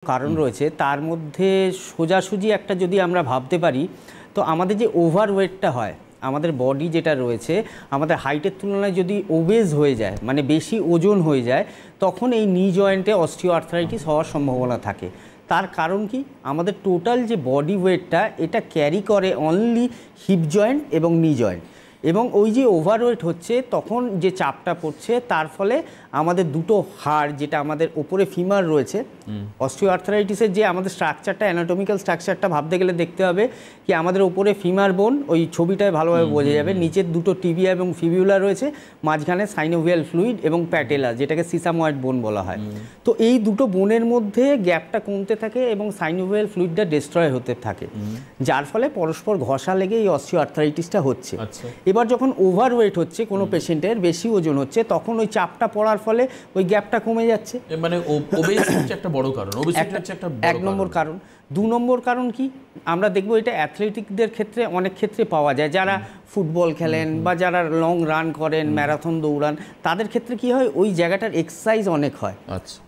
কারণ রয়েছে তার মধ্যে সোজাসুজি একটা যদি আমরা ভাবতে পারি, তো আমাদের যে ওভারওয়েটটা হয়, আমাদের বডি যেটা রয়েছে আমাদের হাইটের তুলনায় যদি ওবেজ হয়ে যায়, মানে বেশি ওজন হয়ে যায়, তখন এই নি জয়েন্টে অস্টিও আর্থ্রাইটিস হওয়ার সম্ভাবনা থাকে। তার কারণ কি, আমাদের টোটাল যে বডি ওয়েটটা এটা ক্যারি করে অনলি হিপ জয়েন্ট এবং নি জয়েন্ট, এবং ওই যে ওভারওয়েট হচ্ছে তখন যে চাপটা পড়ছে তার ফলে আমাদের দুটো হাড়, যেটা আমাদের ওপরে ফিমার রয়েছে, অস্টিও আর্থ্রাইটিসের যে আমাদের স্ট্রাকচারটা, অ্যানাটমিক্যাল স্ট্রাকচারটা ভাবতে গেলে দেখতে হবে কি আমাদের ওপরে ফিমার বোন, ওই ছবিটায় ভালোভাবে বোঝা যাবে, নিচের দুটো টিবিয়া এবং ফিবিউলা রয়েছে, মাঝখানে সাইনোভিয়াল ফ্লুইড এবং প্যাটেলা, যেটাকে সিসাময়েড বোন বলা হয়। তো এই দুটো বোনের মধ্যে গ্যাপটা কমতে থাকে এবং সাইনোভিয়াল ফ্লুইডটা ডিস্ট্রয় হতে থাকে, যার ফলে পরস্পর ঘষা লেগে এই অস্টিও আর্থ্রাইটিসটা হচ্ছে। এবার যখন ওভারওয়েট হচ্ছে কোনো পেশেন্টের, বেশি ওজন হচ্ছে, তখন ওই চাপটা পড়ার ফলে ওই গ্যাপটা কমে যাচ্ছে। মানে ওবেসিটি হচ্ছে একটা বড় কারণ, ওবেসিটি হচ্ছে একটা এক নম্বর কারণ। দু নম্বর কারণ কি, আমরা দেখবো এটা অ্যাথলেটিকদের ক্ষেত্রে অনেক ক্ষেত্রে পাওয়া যায়, যারা ফুটবল খেলেন বা যারা লং রান করেন, ম্যারাথন দৌড়ান, তাদের ক্ষেত্রে কি হয়, ওই জায়গাটার এক্সারসাইজ অনেক হয়,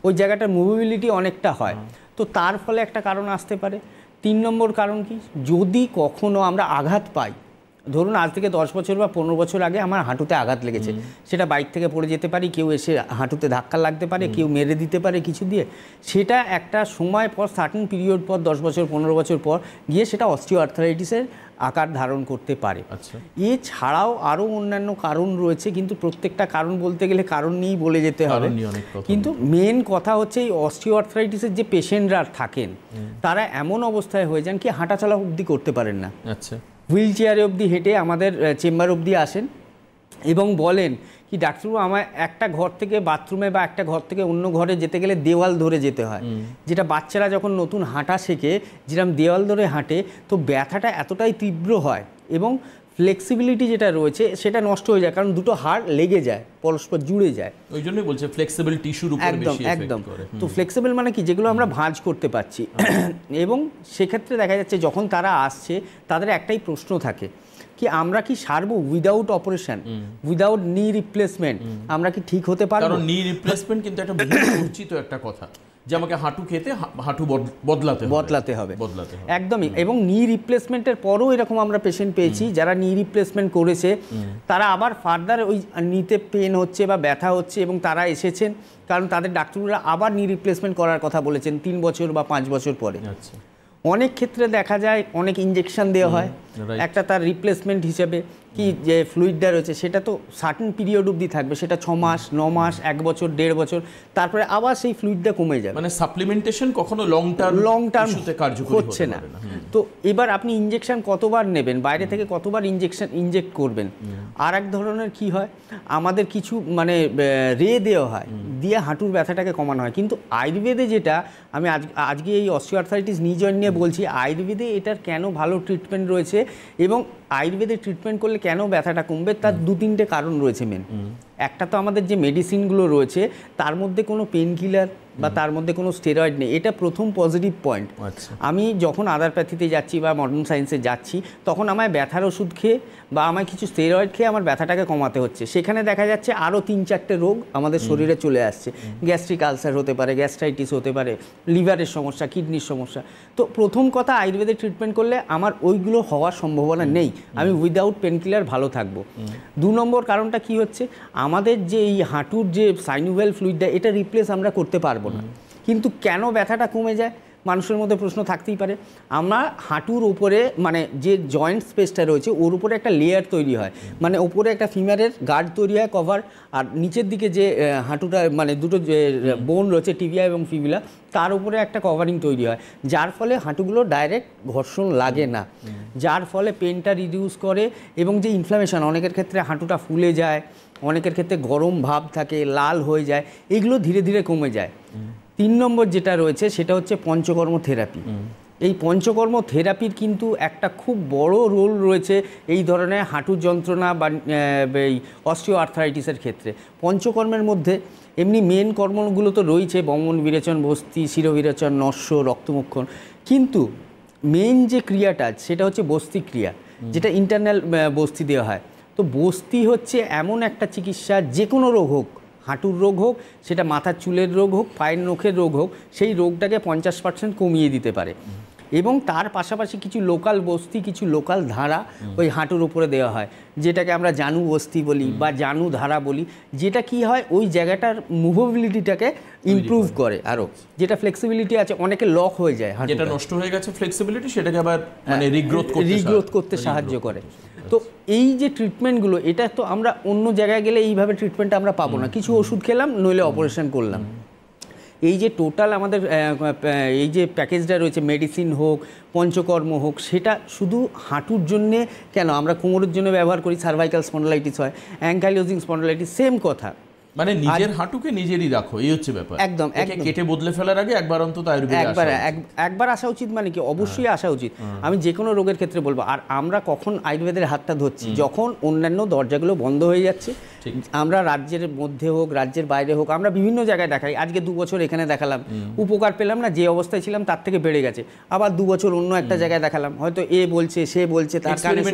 ওই জায়গাটার মুভিবিলিটি অনেকটা হয়, তো তার ফলে একটা কারণ আসতে পারে। 3 নম্বর কারণ কি, যদি কখনো আমরা আঘাত পাই, ধরুন আজ থেকে 10 বছর বা 15 বছর আগে আমার হাঁটুতে আঘাত লেগেছে, সেটা বাইক থেকে পড়ে যেতে পারি, কেউ এসে হাঁটুতে ধাক্কা লাগতে পারে, কেউ মেরে দিতে পারে কিছু দিয়ে, সেটা একটা সময় পর, সার্টেন পিরিয়ড পর, 10 বছর 15 বছর পর গিয়ে সেটা অস্টিও আর্থ্রাইটিসের আকার ধারণ করতে পারে। এছাড়াও আরও অন্যান্য কারণ রয়েছে, কিন্তু প্রত্যেকটা কারণ বলতে গেলে কারণ নিয়েই বলে যেতে হবে, কিন্তু মেন কথা হচ্ছে এই অস্টিও আর্থ্রাইটিসের যে পেশেন্টরা থাকেন তারা এমন অবস্থায় হয়ে যান কি হাঁটাচলা অবধি করতে পারেন না, হুইল চেয়ারে অবধি হেঁটে আমাদের চেম্বার অবধি আসেন এবং বলেন কি ডাক্তারবাবু আমার একটা ঘর থেকে বাথরুমে বা একটা ঘর থেকে অন্য ঘরে যেতে গেলে দেওয়াল ধরে যেতে হয়, যেটা বাচ্চারা যখন নতুন হাঁটা শেখে যেরকম দেওয়াল ধরে হাঁটে, তো ব্যথাটা এতটাই তীব্র হয় এবং ফ্লেক্সিবিলিটি যেটা রয়েছে সেটা নষ্ট হয়ে যায়, কারণ দুটো হাড় লেগে যায়, পরস্পর জুড়ে যায়, ওই জন্যই বলছে ফ্লেক্সিবল টিস্যুর উপর বেশি এফেক্ট করে। তো ফ্লেক্সিবল মানে কি, যেগুলো আমরা ভাঁজ করতে পারছি। এবং সেক্ষেত্রে দেখা যাচ্ছে যখন তারা আসছে তাদের একটাই প্রশ্ন থাকে কি আমরা কি সারবো without operation, without knee replacement, আমরা কি ঠিক হতে পারবো? কারণ নি রিপ্লেসমেন্ট কিন্তু একটা বহু পরিচিত একটা কথা, যে আমাকে হাঁটু খেতে হাঁটু বদলাতে হবে একদমই। এবং নি রিপ্লেসমেন্টের পরও এরকম আমরা পেশেন্ট পেয়েছি যারা নি রিপ্লেসমেন্ট করেছে, তারা আবার ফার্দার ওই নিতে পেন হচ্ছে বা ব্যথা হচ্ছে এবং তারা এসেছেন কারণ তাদের ডাক্তাররা আবার নি রিপ্লেসমেন্ট করার কথা বলেছেন 3 বছর বা 5 বছর পরে। অনেক ক্ষেত্রে দেখা যায় অনেক ইঞ্জেকশন দেওয়া হয়, একটা তার রিপ্লেসমেন্ট হিসেবে কি যে ফ্লুইডটা রয়েছে সেটা তো সার্টেন পিরিয়ড অবধি থাকবে, সেটা 6 মাস 9 মাস 1 বছর 1.5 বছর, তারপরে আবার সেই ফ্লুইডটা কমে যাবে, মানে সাপ্লিমেন্টেশন কখনো লং টার্ম কার্যকরী হচ্ছে না। তো এবার আপনি ইঞ্জেকশন কতবার নেবেন, বাইরে থেকে কতবার ইঞ্জেক্ট করবেন। আর এক ধরনের কি হয়, আমাদের কিছু মানে রে দেওয়া হয়, দিয়ে হাঁটুর ব্যথাটাকে কমানো হয়, কিন্তু আয়ুর্বেদে যেটা আমি আজকে এই অস্টিও আর্থ্রাইটিস নি জয়েন্ট নিয়ে বলছি, আয়ুর্বেদে এটার কেন ভালো ট্রিটমেন্ট রয়েছে এবং আয়ুর্বেদে ট্রিটমেন্ট করলে কেন ব্যথাটা কমবে, তার 2-3টে কারণ রয়েছে মেন। একটা তো আমাদের যে মেডিসিনগুলো রয়েছে তার মধ্যে কোনো পেন কিলার বা তার মধ্যে কোনো স্টেরয়েড নেই, এটা প্রথম পজিটিভ পয়েন্ট। আমি যখন আদারপ্যাথিতে যাচ্ছি বা মডার্ন সায়েন্সে যাচ্ছি তখন আমায় ব্যথার ওষুধ খেয়ে বা আমায় কিছু স্টেরয়েড খেয়ে আমার ব্যথাটাকে কমাতে হচ্ছে, সেখানে দেখা যাচ্ছে আরও 3-4টে রোগ আমাদের শরীরে চলে আসছে, গ্যাস্ট্রিক আলসার হতে পারে, গ্যাস্ট্রাইটিস হতে পারে, লিভারের সমস্যা, কিডনির সমস্যা। তো প্রথম কথা, আয়ুর্বেদে ট্রিটমেন্ট করলে আমার ওইগুলো হওয়ার সম্ভাবনা নেই, আমি উইদাউট পেনকিলার ভালো থাকবো। 2 নম্বর কারণটা কি হচ্ছে, আমাদের যে এই হাঁটুর যে সাইনোভিয়াল ফ্লুইডটা এটা রিপ্লেস আমরা করতে পারবো না, কিন্তু কেন ব্যথাটা কমে যায় মানুষের মধ্যে প্রশ্ন থাকতেই পারে। আমরা হাঁটুর উপরে মানে যে জয়েন্ট স্পেসটা রয়েছে ওর উপরে একটা লেয়ার তৈরি হয়, মানে ওপরে একটা ফিমারের গার্ড তৈরি হয়, কভার, আর নিচের দিকে যে হাঁটুটা মানে দুটো যে বোন রয়েছে টিবিয়া এবং ফিবিউলা তার উপরে একটা কভারিং তৈরি হয়, যার ফলে হাঁটুগুলো ডাইরেক্ট ঘর্ষণ লাগে না, যার ফলে পেনটা রিডিউস করে এবং যে ইনফ্লামেশন, অনেকের ক্ষেত্রে হাঁটুটা ফুলে যায়, অনেকের ক্ষেত্রে গরম ভাব থাকে, লাল হয়ে যায়, এগুলো ধীরে ধীরে কমে যায়। 3 নম্বর যেটা রয়েছে সেটা হচ্ছে পঞ্চকর্ম থেরাপি। এই পঞ্চকর্ম থেরাপির কিন্তু একটা খুব বড় রোল রয়েছে এই ধরনের হাঁটুর যন্ত্রণা বা এই অস্টিও আর্থ্রাইটিসের ক্ষেত্রে। পঞ্চকর্মের মধ্যে এমনি মেন কর্মগুলো তো রয়েছে, বমন, বিরেচন, বস্তি, শিরবিরেচন, নস্য, রক্তমুক্ষণ, কিন্তু মেন যে ক্রিয়াটা সেটা হচ্ছে বস্তি ক্রিয়া, যেটা ইন্টারনাল বস্তি দেওয়া হয়। তো বস্তি হচ্ছে এমন একটা চিকিৎসা, যে কোনো রোগ হোক হাঁটুর রোগ হোক, সেটা মাথার চুলের রোগ হোক, পায়ের নখের রোগ হোক, সেই রোগটাকে 50% কমিয়ে দিতে পারে। এবং তার পাশাপাশি কিছু লোকাল বস্তি, কিছু লোকাল ধারা ওই হাঁটুর উপরে দেওয়া হয়, যেটাকে আমরা জানু বস্তি বলি বা জানু ধারা বলি, যেটা কি হয় ওই জায়গাটার মুভেবিলিটিটাকে ইমপ্রুভ করে আরও, যেটা ফ্লেক্সিবিলিটি আছে অনেকে লক হয়ে যায়, যেটা নষ্ট হয়ে গেছে ফ্লেক্সিবিলিটি সেটাকে আবার মানে রিগ্রোথ করতে সাহায্য করে। তো এই যে ট্রিটমেন্টগুলো, এটা তো আমরা অন্য জায়গায় গেলে এইভাবে ট্রিটমেন্ট আমরা পাবো না, কিছু ওষুধ খেলাম নইলে অপারেশন করলাম। এই যে টোটাল আমাদের এই যে প্যাকেজটা রয়েছে, মেডিসিন হোক, পঞ্চকর্ম হোক, সেটা শুধু হাঁটুর জন্যে কেন, আমরা কোমরের জন্য ব্যবহার করি, সার্ভাইকাল স্পন্ডালাইটিস হয়, অ্যাঙ্কাইলোজিং স্পন্ডালাইটিস, সেম কথা। মানে নিজের হাঁটুকে নিজেরই রাখো, এই হচ্ছে ব্যাপার। একদম কেটে বদলে ফেলার আগে একবার অন্তত একবার আসা উচিত। মানে কি, অবশ্যই আসা উচিত। আমি যে কোনো রোগের ক্ষেত্রে বলবো। আর আমরা কখন আয়ুর্বেদের হাতটা ধরছি, যখন অন্যান্য দরজাগুলো বন্ধ হয়ে যাচ্ছে, আমরা রাজ্যের মধ্যে হোক, রাজ্যের বাইরে হোক, আমরা বিভিন্ন জায়গায় দেখাই। আজকে 2 বছর এখানে দেখালাম, উপকার পেলাম না, যে অবস্থায় ছিলাম তার থেকে বেড়ে গেছে। আবার 2 বছর অন্য একটা জায়গায় দেখালাম, হয়তো এ বলছে, সে বলছে, তার কারণে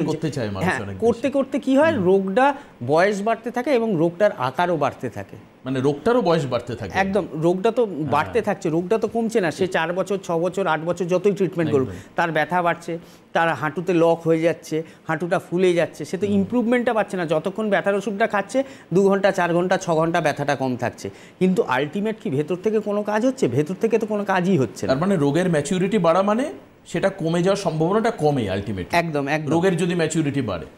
করতে করতে কি হয়, রোগটা বয়স বাড়তে থাকে এবং রোগটার আকারও বাড়তে থাকে। মানে রোগটারও বয়স বাড়তে থাকে। একদম, রোগটা তো বাড়তে থাকছে, রোগটা তো কমছে না। সে 4 বছর, 6 বছর, 8 বছর যতই ট্রিটমেন্ট করুক, তার ব্যথা বাড়ছে, তার হাঁটুতে লক হয়ে যাচ্ছে, হাঁটুটা ফুলে যাচ্ছে, সে তো ইমপ্রুভমেন্টটা পাচ্ছে না। যতক্ষণ ব্যথার ওষুধটা খাচ্ছে, 2 ঘন্টা, 4 ঘন্টা, 6 ঘন্টা ব্যথাটা কম থাকছে, কিন্তু আলটিমেট কি ভেতর থেকে কোনো কাজ হচ্ছে? ভেতর থেকে তো কোনো কাজই হচ্ছে না। তার মানে রোগের ম্যাচুরিটি বাড়া মানে সেটা কমে যাওয়ার সম্ভাবনাটা কমে আলটিমেট। একদম, রোগের যদি ম্যাচুরিটি বাড়ে।